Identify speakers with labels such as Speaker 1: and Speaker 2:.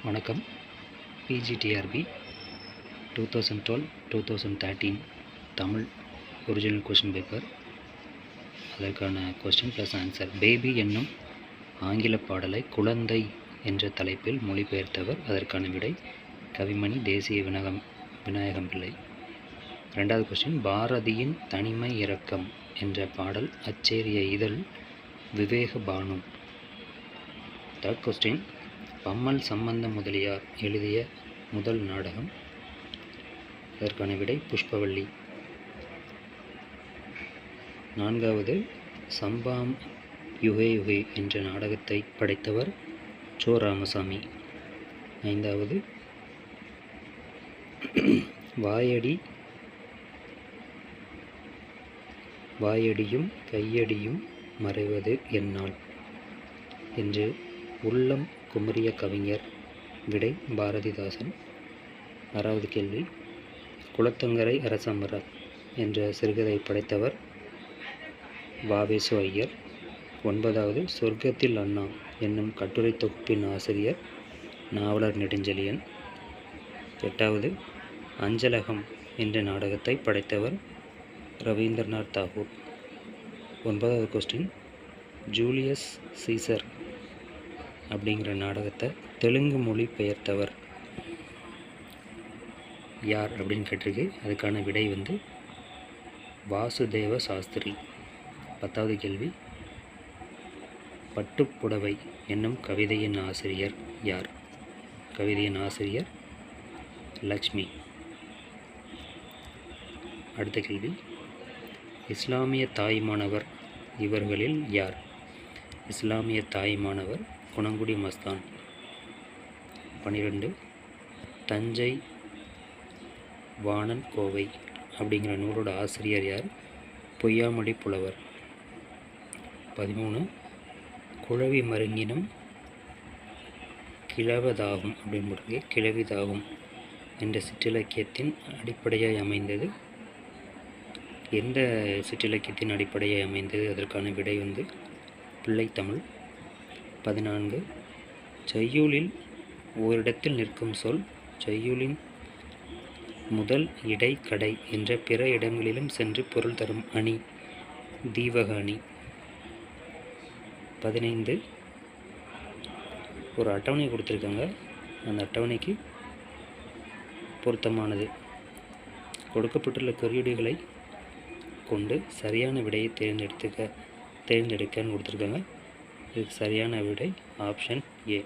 Speaker 1: வணக்கம். PGTRB 2012-2013 Tamil original question paper. அதற்கான question plus answer. Baby என்னும் ஆங்கில பாடலை குழந்தை என்ற தலைப்பில் மொழிபெயர்த்தவர். அதற்கான விடை கவிமணி தேசிய விநாயகம் பிள்ளை. ரெண்டாவது கொஸ்டின், பாரதியின் தனிமை இரக்கம் என்ற பாடல் அச்சேரிய இதழ் விவேக பானு. தேர்ட் கொஸ்டின், பம்மல் சம்பந்த முதலியார் எழுதிய முதல் நாடகம். அதற்கான விடை புஷ்பவல்லி. நான்காவது, சம்பாம் யுகே யுகே என்ற நாடகத்தை படைத்தவர் சோ ராமசாமி. ஐந்தாவது, வாயடியும் கையடியும் மறைவது என்னால் என்று உள்ளம் குமரிய கவிஞர். விடை பாரதிதாசன். ஆறாவது கேள்வி, குளத்தங்கரை அரசமர என்ற சிறுகதை படைத்தவர் வாவேசு ஐயர். ஒன்பதாவது, சொர்க்கத்தில் அண்ணா என்னும் கட்டுரை தொகுப்பின் ஆசிரியர் நாவலர் நெடுஞ்செழியன். எட்டாவது, அஞ்சலகம் என்ற நாடகத்தை படைத்தவர் ரவீந்திரநாத் தாகூர். ஒன்பதாவது கொஸ்டின், ஜூலியஸ் சீசர் அப்படிங்கிற நாடகத்தை தெலுங்கு மொழி பெயர்த்தவர் யார் அப்படின்னு கேட்டிருக்கு. அதுக்கான விடை வாசுதேவ சாஸ்திரி. பத்தாவது கேள்வி, பட்டுப்புடவை என்னும் கவிதையின் ஆசிரியர் யார்? கவிதையின் ஆசிரியர் லக்ஷ்மி. அடுத்த கேள்வி, இஸ்லாமிய தாய்மானவர் இவர்களில் யார்? இஸ்லாமிய தாய்மானவர் குணங்குடி மஸ்தான். 12, தஞ்சை வாணன் கோவை அப்படிங்கிற நூலோட ஆசிரியர் யார்? பொய்யாமொழி புலவர். 13, குழவி மருங்கினும் கிழவதாகும் அப்படின்னு கிழவிதாகும் என்ற சிற்றிலக்கியத்தின் அடிப்படையாய் அமைந்தது. எந்த சிற்றிலக்கியத்தின் அடிப்படையாய் அமைந்தது? அதற்கான விடை பிள்ளைத்தமிழ். 14, செய்யுளில் ஓரிடத்தில் நிற்கும் சொல் செய்யுளின் முதல் இடை கடை என்ற பிற இடங்களிலும் சென்று பொருள் தரும் அணி தீவக அணி. 15, ஒரு அட்டவணை கொடுத்துருக்காங்க. அந்த அட்டவணைக்கு பொருத்தமானது கொடுக்கப்பட்டுள்ள குறியீடுகளை கொண்டு சரியான விடையை தேர்ந்தெடுக்கன்னு கொடுத்துருக்காங்க. இதுக்கு சரியான விடை ஆப்ஷன்